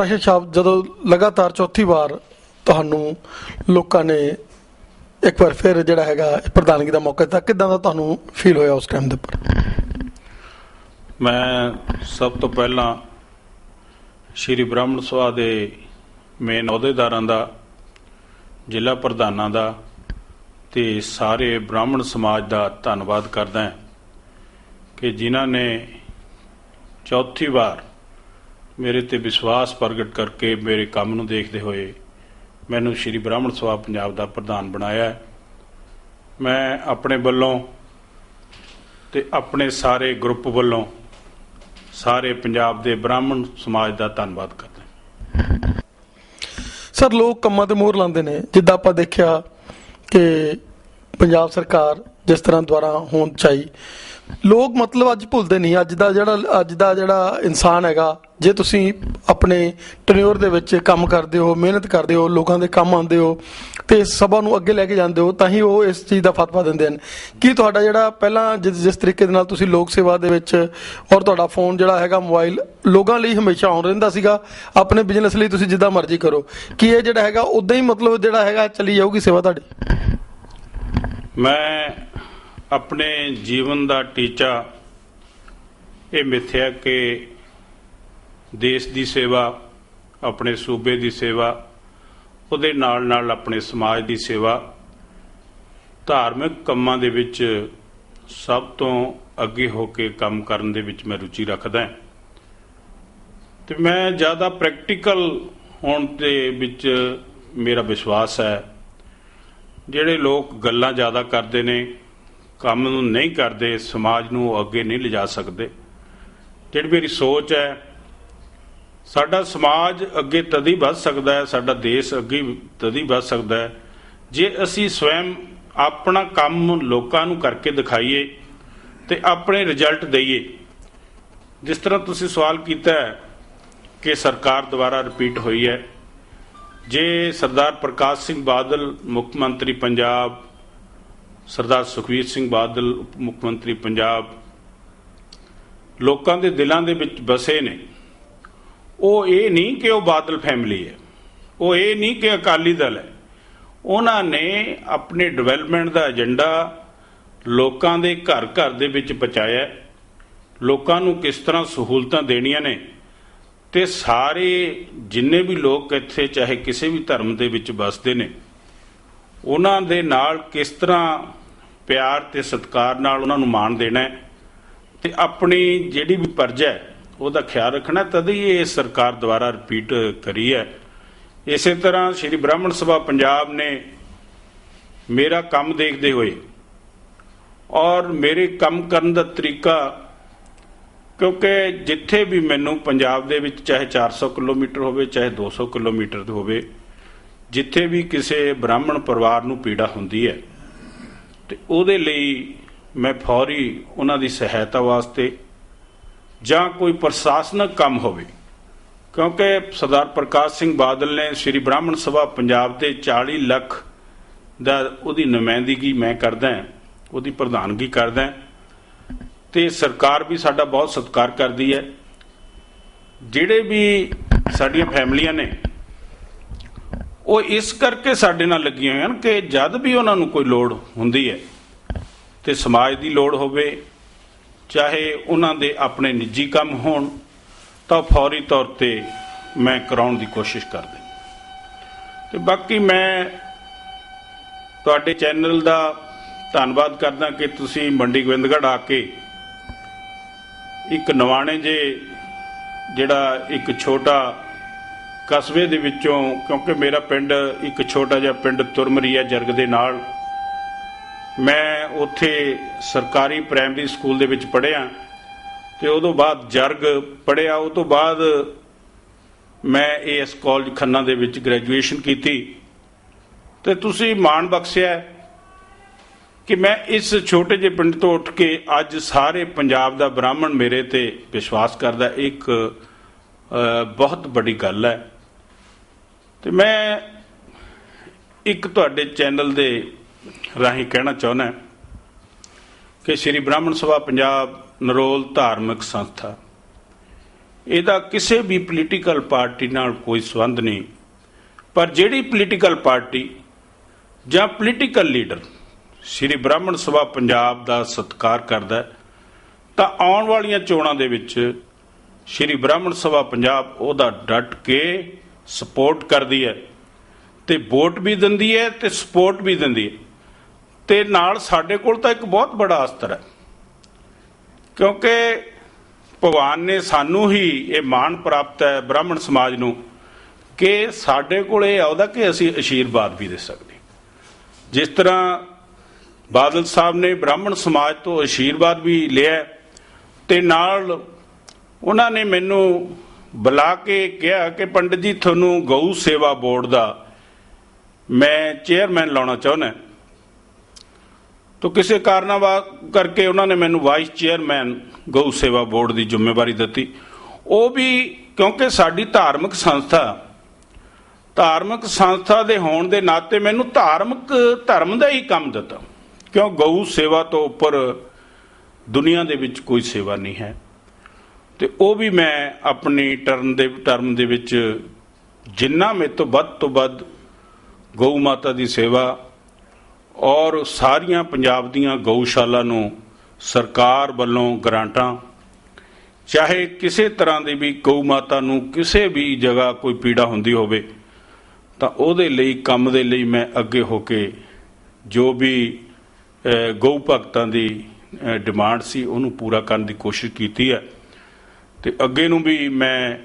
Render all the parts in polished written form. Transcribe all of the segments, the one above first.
ਪ੍ਰਸ਼ਾਦ ਸਾਹਿਬ, ਜਦੋਂ ਲਗਾਤਾਰ ਚੌਥੀ ਵਾਰ ਤੁਹਾਨੂੰ ਲੋਕਾਂ ਨੇ ਇੱਕ ਵਾਰ ਫਿਰ ਜਿਹੜਾ ਹੈਗਾ ਪ੍ਰਧਾਨਗੀ ਦਾ ਮੌਕਾ ਦਿੱਤਾ, ਕਿੱਦਾਂ ਦਾ ਤੁਹਾਨੂੰ ਫੀਲ ਹੋਇਆ ਉਸ ਟਾਈਮ ਦੇ ਉੱਪਰ? ਮੈਂ ਸਭ ਤੋਂ ਪਹਿਲਾਂ ਸ਼੍ਰੀ ਬ੍ਰਾਹਮਣ ਸਭਾ ਦੇ ਮੇਨ ਅਹੁਦੇਦਾਰਾਂ ਦਾ, ਜ਼ਿਲ੍ਹਾ ਪ੍ਰਧਾਨਾਂ ਦਾ ਅਤੇ ਸਾਰੇ ਬ੍ਰਾਹਮਣ ਸਮਾਜ ਦਾ ਧੰਨਵਾਦ ਕਰਦਾ ਕਿ ਜਿਨ੍ਹਾਂ ਨੇ ਚੌਥੀ ਵਾਰ ਮੇਰੇ 'ਤੇ ਵਿਸ਼ਵਾਸ ਪ੍ਰਗਟ ਕਰਕੇ ਮੇਰੇ ਕੰਮ ਨੂੰ ਦੇਖਦੇ ਹੋਏ ਮੈਨੂੰ ਸ਼੍ਰੀ ਬ੍ਰਾਹਮਣ ਸਭਾ ਪੰਜਾਬ ਦਾ ਪ੍ਰਧਾਨ ਬਣਾਇਆ। ਮੈਂ ਆਪਣੇ ਵੱਲੋਂ ਅਤੇ ਆਪਣੇ ਸਾਰੇ ਗਰੁੱਪ ਵੱਲੋਂ ਸਾਰੇ ਪੰਜਾਬ ਦੇ ਬ੍ਰਾਹਮਣ ਸਮਾਜ ਦਾ ਧੰਨਵਾਦ ਕਰਦਾ। ਸਰ, ਲੋਕ ਕੰਮਾਂ 'ਤੇ ਮੋਹਰ ਲਾਉਂਦੇ ਨੇ, ਜਿੱਦਾਂ ਆਪਾਂ ਦੇਖਿਆ ਕਿ ਪੰਜਾਬ ਸਰਕਾਰ ਜਿਸ ਤਰ੍ਹਾਂ ਦੁਆਰਾ ਹੋਂਦ 'ਚ ਆਈ, ਲੋਕ ਮਤਲਬ ਅੱਜ ਭੁੱਲਦੇ ਨਹੀਂ। ਅੱਜ ਦਾ ਜਿਹੜਾ ਇਨਸਾਨ ਹੈਗਾ, ਜੇ ਤੁਸੀਂ ਆਪਣੇ ਟੈਨਿਓਰ ਦੇ ਵਿੱਚ ਕੰਮ ਕਰਦੇ ਹੋ, ਮਿਹਨਤ ਕਰਦੇ ਹੋ, ਲੋਕਾਂ ਦੇ ਕੰਮ ਆਉਂਦੇ ਹੋ ਅਤੇ ਸਭਾ ਨੂੰ ਅੱਗੇ ਲੈ ਕੇ ਜਾਂਦੇ ਹੋ, ਤਾਂ ਹੀ ਉਹ ਇਸ ਚੀਜ਼ ਦਾ ਫਤਵਾ ਦਿੰਦੇ ਹਨ। ਕੀ ਤੁਹਾਡਾ ਜਿਹੜਾ ਪਹਿਲਾਂ ਜਿਸ ਤਰੀਕੇ ਦੇ ਨਾਲ ਤੁਸੀਂ ਲੋਕ ਸੇਵਾ ਦੇ ਵਿੱਚ, ਔਰ ਤੁਹਾਡਾ ਫੋਨ ਜਿਹੜਾ ਹੈਗਾ ਮੋਬਾਈਲ ਲੋਕਾਂ ਲਈ ਹਮੇਸ਼ਾ ਆਨ ਰਹਿੰਦਾ ਸੀਗਾ, ਆਪਣੇ ਬਿਜ਼ਨਸ ਲਈ ਤੁਸੀਂ ਜਿੱਦਾਂ ਮਰਜ਼ੀ ਕਰੋ, ਕੀ ਇਹ ਜਿਹੜਾ ਹੈਗਾ ਉੱਦਾਂ ਹੀ ਮਤਲਬ ਜਿਹੜਾ ਹੈਗਾ ਚੱਲੀ ਜਾਊਗੀ ਸੇਵਾ ਤੁਹਾਡੀ? ਮੈਂ ਆਪਣੇ ਜੀਵਨ ਦਾ ਟੀਚਾ ਇਹ ਮਿੱਥਿਆ ਕਿ ਦੇਸ਼ ਦੀ ਸੇਵਾ, ਆਪਣੇ ਸੂਬੇ ਦੀ ਸੇਵਾ, ਉਹਦੇ ਨਾਲ ਨਾਲ ਆਪਣੇ ਸਮਾਜ ਦੀ ਸੇਵਾ, ਧਾਰਮਿਕ ਕੰਮਾਂ ਦੇ ਵਿੱਚ ਸਭ ਤੋਂ ਅੱਗੇ ਹੋ ਕੇ ਕੰਮ ਕਰਨ ਦੇ ਵਿੱਚ ਮੈਂ ਰੁਚੀ ਰੱਖਦਾ ਅਤੇ ਮੈਂ ਜ਼ਿਆਦਾ ਪ੍ਰੈਕਟੀਕਲ ਹੋਣ ਦੇ ਵਿੱਚ ਮੇਰਾ ਵਿਸ਼ਵਾਸ ਹੈ। ਜਿਹੜੇ ਲੋਕ ਗੱਲਾਂ ਜ਼ਿਆਦਾ ਕਰਦੇ ਨੇ, ਕੰਮ ਨੂੰ ਨਹੀਂ ਕਰਦੇ, ਸਮਾਜ ਨੂੰ ਅੱਗੇ ਨਹੀਂ ਲਿਜਾ ਸਕਦੇ। ਜਿਹੜੀ ਮੇਰੀ ਸੋਚ ਹੈ, ਸਾਡਾ ਸਮਾਜ ਅੱਗੇ ਤਦ ਹੀ ਵੱਧ ਸਕਦਾ ਹੈ, ਸਾਡਾ ਦੇਸ਼ ਅੱਗੇ ਤਦ ਹੀ ਵੱਧ ਸਕਦਾ ਹੈ ਜੇ ਅਸੀਂ ਸਵੈਮ ਆਪਣਾ ਕੰਮ ਲੋਕਾਂ ਨੂੰ ਕਰਕੇ ਦਿਖਾਈਏ ਅਤੇ ਆਪਣੇ ਰਿਜ਼ਲਟ ਦਈਏ। ਜਿਸ ਤਰ੍ਹਾਂ ਤੁਸੀਂ ਸਵਾਲ ਕੀਤਾ ਹੈ ਕਿ ਸਰਕਾਰ ਦੁਆਰਾ ਰਿਪੀਟ ਹੋਈ ਹੈ, ਜੇ ਸਰਦਾਰ ਪ੍ਰਕਾਸ਼ ਸਿੰਘ ਬਾਦਲ ਮੁੱਖ ਮੰਤਰੀ ਪੰਜਾਬ, ਸਰਦਾਰ ਸੁਖਬੀਰ ਸਿੰਘ ਬਾਦਲ ਉਪ ਮੁੱਖ ਮੰਤਰੀ ਪੰਜਾਬ ਲੋਕਾਂ ਦੇ ਦਿਲਾਂ ਦੇ ਵਿੱਚ ਵਸੇ ਨੇ, ਉਹ ਇਹ ਨਹੀਂ ਕਿ ਉਹ ਬਾਦਲ ਫੈਮਿਲੀ ਹੈ, ਉਹ ਇਹ ਨਹੀਂ ਕਿ ਅਕਾਲੀ ਦਲ ਹੈ, ਉਹਨਾਂ ਨੇ ਆਪਣੇ ਡਿਵੈਲਪਮੈਂਟ ਦਾ ਏਜੰਡਾ ਲੋਕਾਂ ਦੇ ਘਰ ਘਰ ਦੇ ਵਿੱਚ ਪਹੁੰਚਾਇਆ। ਲੋਕਾਂ ਨੂੰ ਕਿਸ ਤਰ੍ਹਾਂ ਸਹੂਲਤਾਂ ਦੇਣੀਆਂ ਨੇ ਅਤੇ ਸਾਰੇ ਜਿੰਨੇ ਵੀ ਲੋਕ ਇੱਥੇ ਚਾਹੇ ਕਿਸੇ ਵੀ ਧਰਮ ਦੇ ਵਿੱਚ ਵੱਸਦੇ ਨੇ, ਉਹਨਾਂ ਦੇ ਨਾਲ ਕਿਸ ਤਰ੍ਹਾਂ ਪਿਆਰ ਅਤੇ ਸਤਿਕਾਰ ਨਾਲ ਉਹਨਾਂ ਨੂੰ ਮਾਣ ਦੇਣਾ ਅਤੇ ਆਪਣੀ ਜਿਹੜੀ ਵੀ ਪਰਜਾ ਹੈ ਉਹਦਾ ਖਿਆਲ ਰੱਖਣਾ, ਤਦ ਹੀ ਇਹ ਸਰਕਾਰ ਦੁਆਰਾ ਰਿਪੀਟ ਕਰੀ ਹੈ। ਇਸੇ ਤਰ੍ਹਾਂ ਸ਼੍ਰੀ ਬ੍ਰਾਹਮਣ ਸਭਾ ਪੰਜਾਬ ਨੇ ਮੇਰਾ ਕੰਮ ਦੇਖਦੇ ਹੋਏ ਔਰ ਮੇਰੇ ਕੰਮ ਕਰਨ ਦਾ ਤਰੀਕਾ, ਕਿਉਂਕਿ ਜਿੱਥੇ ਵੀ ਮੈਨੂੰ ਪੰਜਾਬ ਦੇ ਵਿੱਚ ਚਾਹੇ 400 ਕਿਲੋਮੀਟਰ ਹੋਵੇ ਚਾਹੇ 200 ਕਿਲੋਮੀਟਰ ਹੋਵੇ, ਜਿੱਥੇ ਵੀ ਕਿਸੇ ਬ੍ਰਾਹਮਣ ਪਰਿਵਾਰ ਨੂੰ ਪੀੜਾ ਹੁੰਦੀ ਹੈ ਅਤੇ ਉਹਦੇ ਲਈ ਮੈਂ ਫੌਰੀ ਉਹਨਾਂ ਦੀ ਸਹਾਇਤਾ ਵਾਸਤੇ ਜਾਂ ਕੋਈ ਪ੍ਰਸ਼ਾਸਨਿਕ ਕੰਮ ਹੋਵੇ, ਕਿਉਂਕਿ ਸਰਦਾਰ ਪ੍ਰਕਾਸ਼ ਸਿੰਘ ਬਾਦਲ ਨੇ ਸ਼੍ਰੀ ਬ੍ਰਾਹਮਣ ਸਭਾ ਪੰਜਾਬ ਦੇ 40 ਲੱਖ ਦਾ ਉਹਦੀ ਨੁਮਾਇੰਦਗੀ ਮੈਂ ਕਰਦਾ, ਉਹਦੀ ਪ੍ਰਧਾਨਗੀ ਕਰਦਾ ਅਤੇ ਸਰਕਾਰ ਵੀ ਸਾਡਾ ਬਹੁਤ ਸਤਿਕਾਰ ਕਰਦੀ ਹੈ। ਜਿਹੜੇ ਵੀ ਸਾਡੀਆਂ ਫੈਮਲੀਆਂ ਨੇ ਉਹ ਇਸ ਕਰਕੇ ਸਾਡੇ ਨਾਲ ਲੱਗੀਆਂ ਹੋਈਆਂ ਹਨ ਕਿ ਜਦ ਵੀ ਉਹਨਾਂ ਨੂੰ ਕੋਈ ਲੋੜ ਹੁੰਦੀ ਹੈ ਅਤੇ ਸਮਾਜ ਦੀ ਲੋੜ ਹੋਵੇ, ਚਾਹੇ ਉਹਨਾਂ ਦੇ ਆਪਣੇ ਨਿੱਜੀ ਕੰਮ ਹੋਣ, ਤਾਂ ਫੌਰੀ ਤੌਰ 'ਤੇ ਮੈਂ ਕਰਾਉਣ ਦੀ ਕੋਸ਼ਿਸ਼ ਕਰਦਾ। ਅਤੇ ਬਾਕੀ ਮੈਂ ਤੁਹਾਡੇ ਚੈਨਲ ਦਾ ਧੰਨਵਾਦ ਕਰਦਾ ਕਿ ਤੁਸੀਂ ਮੰਡੀ ਗੋਬਿੰਦਗੜ੍ਹ ਆ ਕੇ ਇੱਕ ਨਵਾਣੇ ਜਿਹੜਾ ਇੱਕ ਛੋਟਾ ਕਸਬੇ ਦੇ ਵਿੱਚੋਂ, ਕਿਉਂਕਿ ਮੇਰਾ ਪਿੰਡ ਇੱਕ ਛੋਟਾ ਜਿਹਾ ਪਿੰਡ ਤੁਰਮਰੀ ਹੈ ਜਰਗ ਦੇ ਨਾਲ, ਮੈਂ ਉੱਥੇ ਸਰਕਾਰੀ ਪ੍ਰਾਇਮਰੀ ਸਕੂਲ ਦੇ ਵਿੱਚ ਪੜ੍ਹਿਆ ਅਤੇ ਉਦੋਂ ਬਾਅਦ ਜਰਗ ਪੜ੍ਹਿਆ। ਉਹ ਤੋਂ ਬਾਅਦ ਮੈਂ AS ਕਾਲਜ ਖੰਨਾ ਦੇ ਵਿੱਚ ਗ੍ਰੈਜੂਏਸ਼ਨ ਕੀਤੀ ਅਤੇ ਤੁਸੀਂ ਮਾਣ ਬਖਸ਼ਿਆ ਕਿ ਮੈਂ ਇਸ ਛੋਟੇ ਜਿਹੇ ਪਿੰਡ ਤੋਂ ਉੱਠ ਕੇ ਅੱਜ ਸਾਰੇ ਪੰਜਾਬ ਦਾ ਬ੍ਰਾਹਮਣ ਮੇਰੇ 'ਤੇ ਵਿਸ਼ਵਾਸ ਕਰਦਾ। ਇੱਕ ਬਹੁਤ ਵੱਡੀ ਗੱਲ ਹੈ ਅਤੇ ਮੈਂ ਇੱਕ ਤੁਹਾਡੇ ਚੈਨਲ ਦੇ ਰਾਹੀਂ ਕਹਿਣਾ ਚਾਹੁੰਦਾ ਕਿ ਸ਼੍ਰੀ ਬ੍ਰਾਹਮਣ ਸਭਾ ਪੰਜਾਬ ਨਰੋਲ ਧਾਰਮਿਕ ਸੰਸਥਾ ਇਹਦਾ ਕਿਸੇ ਵੀ ਪੋਲੀਟੀਕਲ ਪਾਰਟੀ ਨਾਲ ਕੋਈ ਸੰਬੰਧ ਨਹੀਂ, ਪਰ ਜਿਹੜੀ ਪੋਲੀਟੀਕਲ ਪਾਰਟੀ ਜਾਂ ਪੋਲੀਟੀਕਲ ਲੀਡਰ ਸ੍ਰੀ ਬ੍ਰਾਹਮਣ ਸਭਾ ਪੰਜਾਬ ਦਾ ਸਤਿਕਾਰ ਕਰਦਾ ਹੈ, ਤਾਂ ਆਉਣ ਵਾਲੀਆਂ ਚੋਣਾਂ ਦੇ ਵਿੱਚ ਸ੍ਰੀ ਬ੍ਰਾਹਮਣ ਸਭਾ ਪੰਜਾਬ ਉਹਦਾ ਡਟ ਕੇ ਸਪੋਰਟ ਕਰਦੀ ਹੈ, ਤੇ ਵੋਟ ਵੀ ਦਿੰਦੀ ਹੈ ਤੇ ਸਪੋਰਟ ਵੀ ਦਿੰਦੀ ਹੈ। ਤੇ ਨਾਲ ਸਾਡੇ ਕੋਲ ਤਾਂ ਇੱਕ ਬਹੁਤ ਬੜਾ ਅਸਤਰ ਹੈ, ਕਿਉਂਕਿ ਭਗਵਾਨ ਨੇ ਸਾਨੂੰ ਹੀ ਇਹ ਮਾਣ ਪ੍ਰਾਪਤ ਹੈ ਬ੍ਰਾਹਮਣ ਸਮਾਜ ਨੂੰ ਕਿ ਸਾਡੇ ਕੋਲ ਇਹ ਆਉਂਦਾ ਕਿ ਅਸੀਂ ਅਸ਼ੀਰਵਾਦ ਵੀ ਦੇ ਸਕਦੇ। ਜਿਸ ਤਰ੍ਹਾਂ ਬਾਦਲ ਸਾਹਿਬ ਨੇ ਬ੍ਰਾਹਮਣ ਸਮਾਜ ਤੋਂ ਅਸ਼ੀਰਵਾਦ ਵੀ ਲਿਆ, ਤੇ ਨਾਲ ਉਹਨਾਂ ਨੇ ਮੈਨੂੰ ਬੁਲਾ ਕੇ ਕਿਹਾ ਕਿ ਪੰਡਿਤ ਜੀ ਤੁਹਾਨੂੰ ਗਊ ਸੇਵਾ ਬੋਰਡ ਦਾ ਮੈਂ ਚੇਅਰਮੈਨ ਲਾਉਣਾ ਚਾਹੁੰਦਾ। ਤਾਂ ਕਿਸੇ ਕਾਰਨਾਵਾ ਕਰਕੇ ਉਹਨਾਂ ਨੇ ਮੈਨੂੰ ਵਾਈਸ ਚੇਅਰਮੈਨ ਗਊ ਸੇਵਾ ਬੋਰਡ ਦੀ ਜ਼ਿੰਮੇਵਾਰੀ ਦਿੱਤੀ। ਉਹ ਵੀ ਕਿਉਂਕਿ ਸਾਡੀ ਧਾਰਮਿਕ ਸੰਸਥਾ ਦੇ ਹੋਣ ਦੇ ਨਾਤੇ ਮੈਨੂੰ ਧਰਮ ਦਾ ਹੀ ਕੰਮ ਦਿੱਤਾ, ਕਿਉਂ ਗਊ ਸੇਵਾ ਤੋਂ ਉੱਪਰ ਦੁਨੀਆ ਦੇ ਵਿੱਚ ਕੋਈ ਸੇਵਾ ਨਹੀਂ ਹੈ। ਤੇ ਉਹ ਵੀ ਮੈਂ ਆਪਣੀ ਟਰਮ ਦੇ ਵਿੱਚ ਜਿੰਨਾ ਮੇਰੇ ਤੋਂ ਵੱਧ ਗਊ ਮਾਤਾ ਦੀ ਸੇਵਾ ਔਰ ਸਾਰੀਆਂ ਪੰਜਾਬ ਦੀਆਂ ਗਊਸ਼ਾਲਾ ਨੂੰ ਸਰਕਾਰ ਵੱਲੋਂ ਗਰਾਂਟਾਂ, ਚਾਹੇ ਕਿਸੇ ਤਰ੍ਹਾਂ ਦੀ ਵੀ ਗਊ ਮਾਤਾ ਨੂੰ ਕਿਸੇ ਵੀ ਜਗ੍ਹਾ ਕੋਈ ਪੀੜਾ ਹੁੰਦੀ ਹੋਵੇ ਤਾਂ ਉਹਦੇ ਲਈ ਕੰਮ ਦੇ ਲਈ ਮੈਂ ਅੱਗੇ ਹੋ ਕੇ ਜੋ ਵੀ ਗਊ ਭਗਤਾਂ ਦੀ ਡਿਮਾਂਡ ਸੀ ਉਹਨੂੰ ਪੂਰਾ ਕਰਨ ਦੀ ਕੋਸ਼ਿਸ਼ ਕੀਤੀ ਹੈ। ਤੇ ਅੱਗੇ ਨੂੰ ਵੀ ਮੈਂ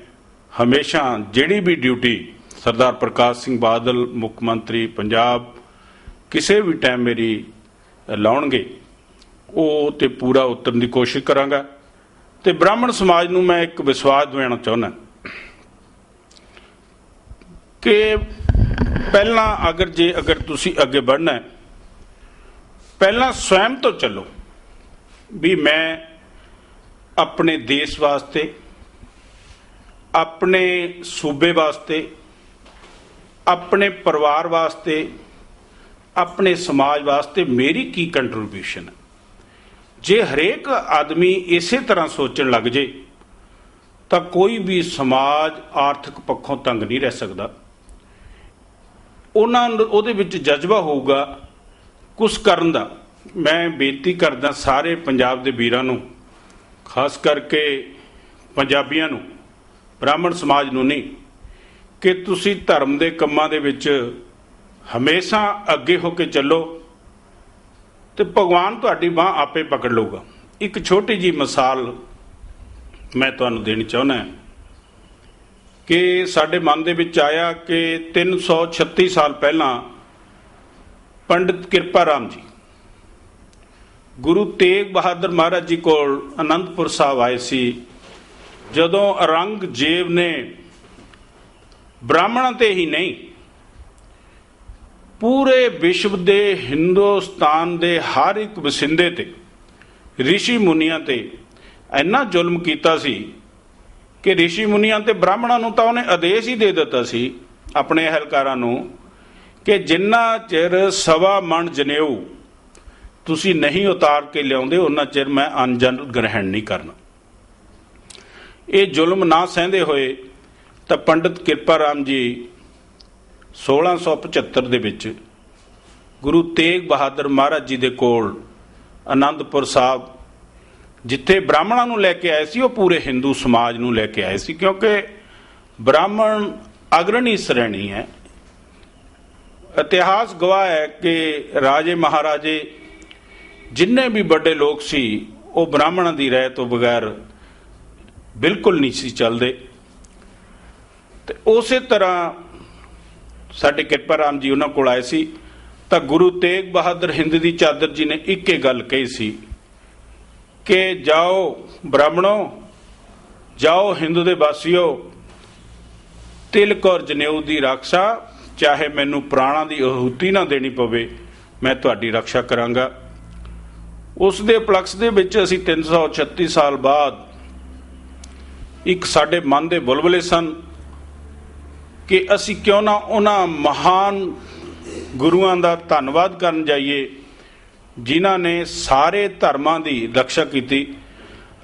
ਹਮੇਸ਼ਾ ਜਿਹੜੀ ਵੀ ਡਿਊਟੀ ਸਰਦਾਰ ਪ੍ਰਕਾਸ਼ ਸਿੰਘ ਬਾਦਲ ਮੁੱਖ ਮੰਤਰੀ ਪੰਜਾਬ ਕਿਸੇ ਵੀ ਟਾਈਮ ਮੇਰੀ ਲਾਉਣਗੇ ਉਹ ਤੇ ਪੂਰਾ ਉਤਰਨ ਦੀ ਕੋਸ਼ਿਸ਼ ਕਰਾਂਗਾ। ਤੇ ਬ੍ਰਾਹਮਣ ਸਮਾਜ ਨੂੰ ਮੈਂ ਇੱਕ ਵਿਸ਼ਵਾਸ ਦਿਵਾਉਣਾ ਚਾਹੁੰਦਾ ਕਿ ਪਹਿਲਾਂ ਅਗਰ ਤੁਸੀਂ ਅੱਗੇ ਵਧਣਾ, ਪਹਿਲਾਂ ਸਵੈਮ ਤੋਂ ਚੱਲੋ ਵੀ ਮੈਂ ਆਪਣੇ ਦੇਸ਼ ਵਾਸਤੇ, ਆਪਣੇ ਸੂਬੇ ਵਾਸਤੇ, ਆਪਣੇ ਪਰਿਵਾਰ ਵਾਸਤੇ, ਆਪਣੇ ਸਮਾਜ ਵਾਸਤੇ ਮੇਰੀ ਕੀ ਕੰਟਰੀਬਿਊਸ਼ਨ ਹੈ। ਜੇ ਹਰੇਕ ਆਦਮੀ ਇਸੇ ਤਰ੍ਹਾਂ ਸੋਚਣ ਲੱਗ ਜੇ ਤਾਂ ਕੋਈ ਵੀ ਸਮਾਜ ਆਰਥਿਕ ਪੱਖੋਂ ਤੰਗ ਨਹੀਂ ਰਹਿ ਸਕਦਾ। ਉਹਦੇ ਵਿੱਚ ਜਜ਼ਬਾ ਹੋਊਗਾ ਕੁਛ ਕਰਨ ਦਾ। ਮੈਂ ਬੇਨਤੀ ਕਰਦਾ ਸਾਰੇ ਪੰਜਾਬ ਦੇ ਵੀਰਾਂ ਨੂੰ, ਖਾਸ ਕਰਕੇ ਪੰਜਾਬੀਆਂ ਨੂੰ, ਬ੍ਰਾਹਮਣ ਸਮਾਜ ਨੂੰ ਨਹੀਂ, ਕਿ ਤੁਸੀਂ ਧਰਮ ਦੇ ਕੰਮਾਂ ਦੇ ਵਿੱਚ ਹਮੇਸ਼ਾ ਅੱਗੇ ਹੋ ਕੇ ਚੱਲੋ ਤੇ ਭਗਵਾਨ ਤੁਹਾਡੀ ਬਾਂਹ ਆਪੇ ਪਕੜ ਲਊਗਾ। ਇੱਕ ਛੋਟੀ ਜੀ ਮਿਸਾਲ ਮੈਂ ਤੁਹਾਨੂੰ ਦੇਣੀ ਚਾਹੁੰਦਾ ਕਿ ਸਾਡੇ ਮਨ ਦੇ ਵਿੱਚ ਆਇਆ ਕਿ 336 ਸਾਲ ਪਹਿਲਾਂ ਪੰਡਿਤ ਕਿਰਪਾ ਰਾਮ ਜੀ ਗੁਰੂ ਤੇਗ ਬਹਾਦਰ ਮਹਾਰਾਜ ਜੀ ਕੋਲ ਅਨੰਦਪੁਰ ਸਾਹਿਬ ਆਏ ਸੀ, ਜਦੋਂ ਔਰੰਗਜ਼ੇਬ ਨੇ ਬ੍ਰਾਹਮਣਾਂ ਤੇ ਹੀ ਨਹੀਂ ਪੂਰੇ ਵਿਸ਼ਵ ਦੇ ਹਿੰਦੁਸਤਾਨ ਦੇ ਹਰ ਇੱਕ ਵਸਿੰਦੇ ਤੇ, ਰਿਸ਼ੀ ਮੁਨੀਆਂ ਤੇ ਇੰਨਾ ਜ਼ੁਲਮ ਕੀਤਾ ਸੀ ਕਿ ਰਿਸ਼ੀ ਮੁਨੀਆਂ ਤੇ ਬ੍ਰਾਹਮਣਾਂ ਨੂੰ ਤਾਂ ਉਹਨੇ ਆਦੇਸ਼ ਹੀ ਦੇ ਦਿੱਤਾ ਸੀ ਆਪਣੇ ਅਹਿਲਕਾਰਾਂ ਨੂੰ ਕਿ ਜਿੰਨਾ ਚਿਰ 1.25 ਮਣ ਜਨੇਊ ਤੁਸੀਂ ਨਹੀਂ ਉਤਾਰ ਕੇ ਲਿਆਉਂਦੇ ਉਹਨਾਂ ਚਿਰ ਮੈਂ ਅੰਨ ਗ੍ਰਹਿਣ ਨਹੀਂ ਕਰਨਾ। ਇਹ ਜ਼ੁਲਮ ਨਾ ਸਹਿੰਦੇ ਹੋਏ ਤਾਂ ਪੰਡਿਤ ਕਿਰਪਾ ਰਾਮ ਜੀ 1675 ਦੇ ਵਿੱਚ ਗੁਰੂ ਤੇਗ ਬਹਾਦਰ ਮਹਾਰਾਜ ਜੀ ਦੇ ਕੋਲ ਅਨੰਦਪੁਰ ਸਾਹਿਬ, ਜਿੱਥੇ ਬ੍ਰਾਹਮਣਾਂ ਨੂੰ ਲੈ ਕੇ ਆਏ ਸੀ, ਉਹ ਪੂਰੇ ਹਿੰਦੂ ਸਮਾਜ ਨੂੰ ਲੈ ਕੇ ਆਏ ਸੀ, ਕਿਉਂਕਿ ਬ੍ਰਾਹਮਣ ਅਗਰਣੀ ਸ਼੍ਰੇਣੀ ਹੈ। ਇਤਿਹਾਸ ਗਵਾਹ ਹੈ ਕਿ ਰਾਜੇ ਮਹਾਰਾਜੇ ਜਿੰਨੇ ਵੀ ਵੱਡੇ ਲੋਕ ਸੀ ਉਹ ਬ੍ਰਾਹਮਣਾਂ ਦੀ ਰਹਿ ਤੋਂ ਬਗੈਰ ਬਿਲਕੁਲ ਨਹੀਂ ਸੀ ਚੱਲਦੇ। ਤੇ ਉਸੇ ਤਰ੍ਹਾਂ ਸਾਡੇ ਕਿਰਪਾ ਰਾਮ ਜੀ ਉਹਨਾਂ ਕੋਲ ਆਏ ਸੀ ਤਾਂ ਗੁਰੂ ਤੇਗ ਬਹਾਦਰ ਹਿੰਦ ਦੀ ਚਾਦਰ ਜੀ ਨੇ ਇੱਕ ਹੀ ਗੱਲ ਕਹੀ ਸੀ ਕਿ ਜਾਓ ਬ੍ਰਾਹਮਣੋ, ਜਾਓ ਹਿੰਦੂ ਦੇ ਵਾਸੀਓ, ਤਿਲਕ ਔਰ ਜਨੇਊ ਦੀ ਰੱਖਿਆ, ਚਾਹੇ ਮੈਨੂੰ ਪ੍ਰਾਣਾਂ ਦੀ ਆਹੂਤੀ ਨਾ ਦੇਣੀ ਪਵੇ, ਮੈਂ ਤੁਹਾਡੀ ਰੱਖਿਆ ਕਰਾਂਗਾ। ਉਸ ਦੇ ਉਪਲਕਸ਼ ਦੇ ਵਿੱਚ ਅਸੀਂ 336 ਸਾਲ ਬਾਅਦ ਇੱਕ ਸਾਡੇ ਮਨ ਦੇ ਬੁਲਬੁਲੇ ਸਨ ਕਿ ਅਸੀਂ ਕਿਉਂ ਨਾ ਉਹਨਾਂ ਮਹਾਨ ਗੁਰੂਆਂ ਦਾ ਧੰਨਵਾਦ ਕਰਨ ਜਾਈਏ ਜਿਨ੍ਹਾਂ ਨੇ ਸਾਰੇ ਧਰਮਾਂ ਦੀ ਰੱਖਿਆ ਕੀਤੀ।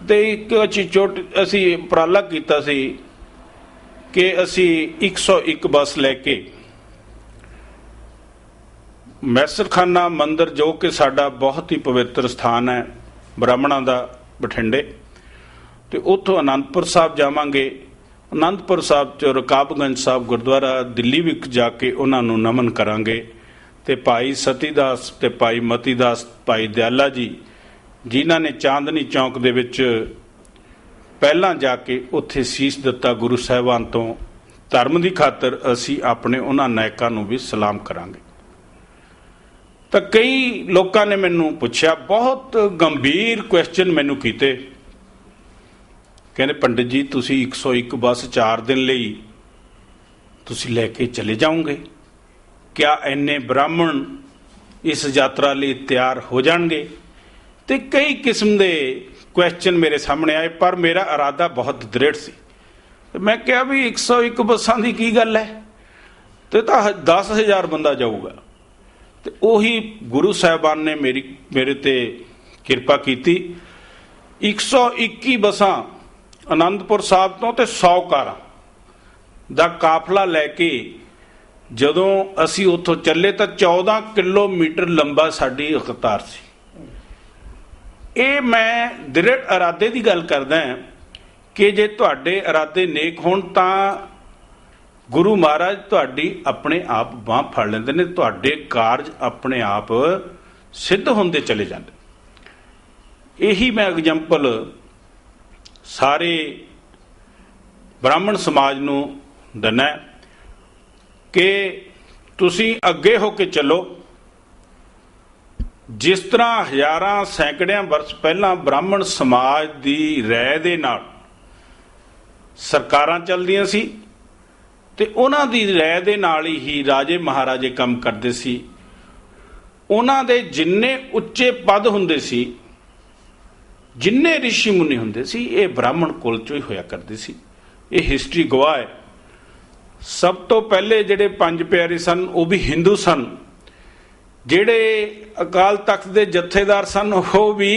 ਤੇ ਇੱਕ ਅਸੀਂ ਉਪਰਾਲਾ ਕੀਤਾ ਸੀ ਕਿ ਅਸੀਂ 101 ਬੱਸ ਲੈ ਕੇ ਮੈਸਰਖਾਨਾ ਮੰਦਿਰ, ਜੋ ਕਿ ਸਾਡਾ ਬਹੁਤ ਹੀ ਪਵਿੱਤਰ ਸਥਾਨ ਹੈ ਬ੍ਰਾਹਮਣਾਂ ਦਾ ਬਠਿੰਡੇ, ਤੇ ਉੱਥੋਂ ਅਨੰਦਪੁਰ ਸਾਹਿਬ ਜਾਵਾਂਗੇ। ਅਨੰਦਪੁਰ ਸਾਹਿਬ 'ਚ ਰਕਾਬਗੰਜ ਸਾਹਿਬ ਗੁਰਦੁਆਰਾ ਦਿੱਲੀ ਵਿੱਚ ਜਾ ਕੇ ਉਹਨਾਂ ਨੂੰ ਨਮਨ ਕਰਾਂਗੇ। ਤੇ ਭਾਈ ਸਤੀਦਾਸ ਤੇ ਭਾਈ ਮਤੀਦਾਸ, ਭਾਈ ਦਿਆਲਾ ਜੀ, ਜਿਨ੍ਹਾਂ ਨੇ ਚਾਂਦਨੀ ਚੌਂਕ ਦੇ ਵਿੱਚ ਪਹਿਲਾਂ ਜਾ ਕੇ ਉੱਥੇ ਸੀਸ ਦਿੱਤਾ ਗੁਰੂ ਸਾਹਿਬਾਨ ਤੋਂ, ਧਰਮ ਦੀ ਖਾਤਰ ਅਸੀਂ ਆਪਣੇ ਉਹਨਾਂ ਨਾਇਕਾਂ ਨੂੰ ਵੀ ਸਲਾਮ ਕਰਾਂਗੇ। ਤਾਂ ਕਈ ਲੋਕਾਂ ਨੇ ਮੈਨੂੰ ਪੁੱਛਿਆ, ਬਹੁਤ ਗੰਭੀਰ ਕੁਐਸਚਨ ਮੈਨੂੰ ਕੀਤੇ, ਕਹਿੰਦੇ ਪੰਡਿਤ ਜੀ ਤੁਸੀਂ 101 ਬੱਸ 4 ਦਿਨ ਲਈ ਤੁਸੀਂ ਲੈ ਕੇ ਚਲੇ ਜਾਓਗੇ? ਕਿਆ ਇੰਨੇ ਬ੍ਰਾਹਮਣ ਇਸ ਯਾਤਰਾ ਲਈ ਤਿਆਰ ਹੋ ਜਾਣਗੇ? ਤੇ ਕਈ ਕਿਸਮ ਦੇ ਕੁਐਸਚਨ ਮੇਰੇ ਸਾਹਮਣੇ ਆਏ, ਪਰ ਮੇਰਾ ਇਰਾਦਾ ਬਹੁਤ ਦ੍ਰਿੜ ਸੀ। ਮੈਂ ਕਿਹਾ ਵੀ 101 ਬੱਸਾਂ ਦੀ ਕੀ ਗੱਲ ਹੈ, ਤੇ ਤਾਂ 10,000 ਬੰਦਾ ਜਾਊਗਾ। ਤੇ ਉਹੀ ਗੁਰੂ ਸਾਹਿਬਾਨ ਨੇ ਮੇਰੇ ਤੇ ਕਿਰਪਾ ਕੀਤੀ। 121 ਬੱਸਾਂ ਆਨੰਦਪੁਰ ਸਾਹਿਬ ਤੋਂ ਤੇ 100 ਕਾਰਾਂ ਦਾ ਕਾਫਲਾ ਲੈ ਕੇ ਜਦੋਂ ਅਸੀਂ ਉੱਥੋਂ ਚੱਲੇ ਤਾਂ 14 ਕਿਲੋਮੀਟਰ ਲੰਬਾ ਸਾਡੀ ਕਤਾਰ ਸੀ। ਇਹ ਮੈਂ ਦ੍ਰਿੜ ਇਰਾਦੇ ਦੀ ਗੱਲ ਕਰਦਾ ਕਿ ਜੇ ਤੁਹਾਡੇ ਇਰਾਦੇ ਨੇਕ ਹੋਣ ਤਾਂ ਗੁਰੂ ਮਹਾਰਾਜ ਤੁਹਾਡੀ ਆਪਣੇ ਆਪ ਬਾਂਹ ਫੜ ਲੈਂਦੇ ਨੇ, ਤੁਹਾਡੇ ਕਾਰਜ ਆਪਣੇ ਆਪ ਸਿੱਧ ਹੁੰਦੇ ਚਲੇ ਜਾਂਦੇ। ਇਹੀ ਮੈਂ ਐਗਜ਼ਾਮਪਲ ਸਾਰੇ ਬ੍ਰਾਹਮਣ ਸਮਾਜ ਨੂੰ ਦਿੰਦਾ ਕਿ ਤੁਸੀਂ ਅੱਗੇ ਹੋ ਕੇ ਚੱਲੋ। ਜਿਸ ਤਰ੍ਹਾਂ ਹਜ਼ਾਰਾਂ ਸੈਂਕੜਿਆਂ ਵਰਸ਼ ਪਹਿਲਾਂ ਬ੍ਰਾਹਮਣ ਸਮਾਜ ਦੀ ਰਾਏ ਦੇ ਨਾਲ ਸਰਕਾਰਾਂ ਚੱਲਦੀਆਂ ਸੀ ਤੇ ਉਹਨਾਂ ਦੀ ਰਾਏ ਦੇ ਨਾਲ ਹੀ ਰਾਜੇ ਮਹਾਰਾਜੇ ਕੰਮ ਕਰਦੇ ਸੀ। ਉਹਨਾਂ ਦੇ ਜਿੰਨੇ ਉੱਚੇ ਪਦ ਹੁੰਦੇ ਸੀ, ਜਿੰਨੇ ਰਿਸ਼ੀ ਮੁਨੀ ਹੁੰਦੇ ਸੀ, ਇਹ ਬ੍ਰਾਹਮਣ ਕੁਲ ਚੋਂ ਹੀ ਹੋਇਆ ਕਰਦੇ ਸੀ। ਇਹ ਹਿਸਟਰੀ ਗਵਾਹ ਹੈ। ਸਭ ਤੋਂ ਪਹਿਲੇ ਜਿਹੜੇ 5 ਪਿਆਰੇ ਸਨ ਉਹ ਵੀ ਹਿੰਦੂ ਸਨ। ਜਿਹੜੇ ਅਕਾਲ ਤਖਤ ਦੇ ਜਥੇਦਾਰ ਸਨ ਉਹ ਵੀ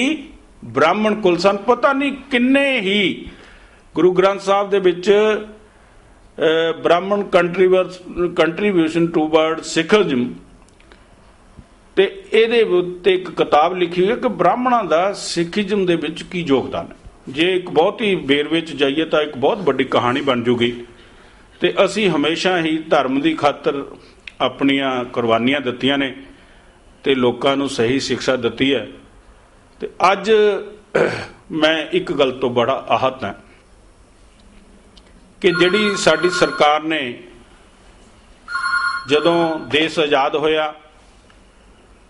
ਬ੍ਰਾਹਮਣ ਕੁਲ ਸਨ। ਪਤਾ ਨਹੀਂ ਕਿੰਨੇ ਹੀ ਗੁਰੂ ਗ੍ਰੰਥ ਸਾਹਿਬ ਦੇ ਵਿੱਚ ਬ੍ਰਾਹਮਣ ਕੰਟਰੀਬਿਊਸ਼ਨ ਟੂਵਰਡ ਸਿੱਖਿਜ਼ਮ, ਤੇ ਇਹਦੇ ਉੱਤੇ ਇੱਕ ਕਿਤਾਬ ਲਿਖੀ ਹੋਈ ਹੈ ਕਿ ਬ੍ਰਾਹਮਣਾਂ ਦਾ ਸਿੱਖਿਜ਼ਮ ਦੇ ਵਿੱਚ ਕੀ ਯੋਗਦਾਨ ਹੈ। ਜੇ ਇੱਕ ਬਹੁਤ ਹੀ ਵੇਰਵੇ 'ਚ ਜਾਈਏ ਤਾਂ ਇੱਕ ਬਹੁਤ ਵੱਡੀ ਕਹਾਣੀ ਬਣ ਜੂਗੀ। ਤੇ ਅਸੀਂ ਹਮੇਸ਼ਾ ਹੀ ਧਰਮ ਦੀ ਖਾਤਰ ਆਪਣੀਆਂ ਕੁਰਬਾਨੀਆਂ ਦਿੱਤੀਆਂ ਨੇ ਤੇ ਲੋਕਾਂ ਨੂੰ ਸਹੀ ਸਿੱਖਿਆ ਦਿੱਤੀ ਹੈ। ਤੇ ਅੱਜ ਮੈਂ ਇੱਕ ਗੱਲ ਤੋਂ ਬੜਾ ਆਹਤ ਹਾਂ ਕਿ ਜਿਹੜੀ ਸਾਡੀ ਸਰਕਾਰ ਨੇ ਜਦੋਂ ਦੇਸ਼ ਆਜ਼ਾਦ ਹੋਇਆ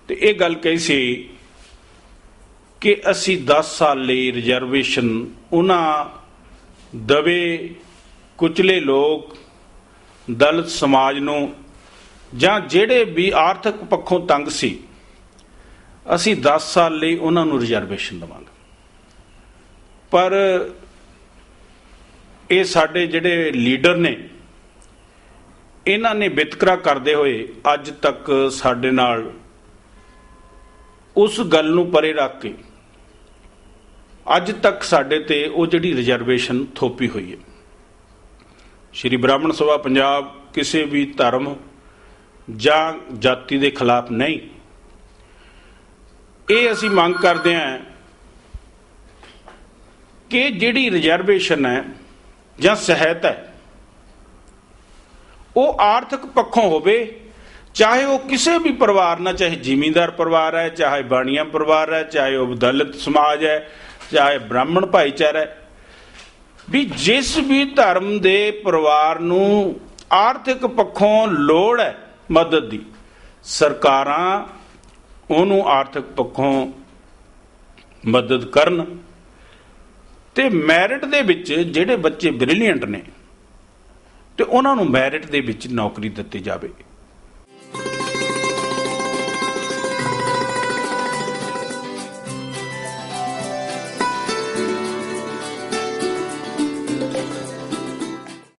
ਤੇ ਇਹ ਗੱਲ ਕਹੀ ਸੀ ਕਿ ਅਸੀਂ 10 ਸਾਲ ਲਈ ਰਿਜ਼ਰਵੇਸ਼ਨ ਉਹਨਾਂ ਦਵੇ ਕੁਚਲੇ ਲੋਕ, ਦਲਿਤ ਸਮਾਜ ਨੂੰ, ਜਾਂ ਜਿਹੜੇ ਵੀ ਆਰਥਿਕ ਪੱਖੋਂ ਤੰਗ ਸੀ, ਅਸੀਂ 10 ਸਾਲ ਲਈ ਉਹਨਾਂ ਨੂੰ ਰਿਜ਼ਰਵੇਸ਼ਨ ਦੇਵਾਂਗੇ। ਪਰ ਇਹ ਸਾਡੇ ਜਿਹੜੇ ਲੀਡਰ ਨੇ, ਇਹਨਾਂ ਨੇ ਵਿਤਕਰਾ ਕਰਦੇ ਹੋਏ ਅੱਜ ਤੱਕ ਸਾਡੇ ਨਾਲ ਉਸ ਗੱਲ ਨੂੰ ਪਰੇ ਰੱਖ ਕੇ ਅੱਜ ਤੱਕ ਸਾਡੇ ਤੇ ਉਹ ਜਿਹੜੀ ਰਿਜ਼ਰਵੇਸ਼ਨ ਥੋਪੀ ਹੋਈ ਹੈ। ਸ਼੍ਰੀ ਬ੍ਰਾਹਮਣ ਸਭਾ ਪੰਜਾਬ ਕਿਸੇ ਵੀ ਧਰਮ ਜਾਂ ਜਾਤੀ ਦੇ ਖਿਲਾਫ ਨਹੀਂ। ਇਹ ਅਸੀਂ ਮੰਗ ਕਰਦੇ ਹਾਂ ਕਿ ਜਿਹੜੀ ਰਿਜ਼ਰਵੇਸ਼ਨ ਹੈ ਜਾਂ ਸਹਾਇਤਾ ਹੈ ਉਹ ਆਰਥਿਕ ਪੱਖੋਂ ਹੋਵੇ, ਚਾਹੇ ਉਹ ਕਿਸੇ ਵੀ ਪਰਿਵਾਰ ਨਾਲ, ਚਾਹੇ ਜ਼ਿਮੀਂਦਾਰ ਪਰਿਵਾਰ ਹੈ, ਚਾਹੇ ਬਾਣੀਆ ਪਰਿਵਾਰ ਹੈ, ਚਾਹੇ ਉਹ ਦਲਿਤ ਸਮਾਜ ਹੈ, ਚਾਹੇ ਬ੍ਰਾਹਮਣ ਭਾਈਚਾਰਾ ਹੈ, ਵੀ ਜਿਸ ਵੀ ਧਰਮ ਦੇ ਪਰਿਵਾਰ ਨੂੰ ਆਰਥਿਕ ਪੱਖੋਂ ਲੋੜ ਹੈ ਮਦਦ ਦੀ, ਸਰਕਾਰਾਂ ਉਹਨੂੰ ਆਰਥਿਕ ਪੱਖੋਂ ਮਦਦ ਕਰਨ। ਤੇ ਮੈਰਿਟ ਦੇ ਵਿੱਚ ਜਿਹੜੇ ਬੱਚੇ ਬ੍ਰਿਲੀਅੰਟ ਨੇ ਤੇ ਉਹਨਾਂ ਨੂੰ ਮੈਰਿਟ ਦੇ ਵਿੱਚ ਨੌਕਰੀ ਦਿੱਤੀ ਜਾਵੇ।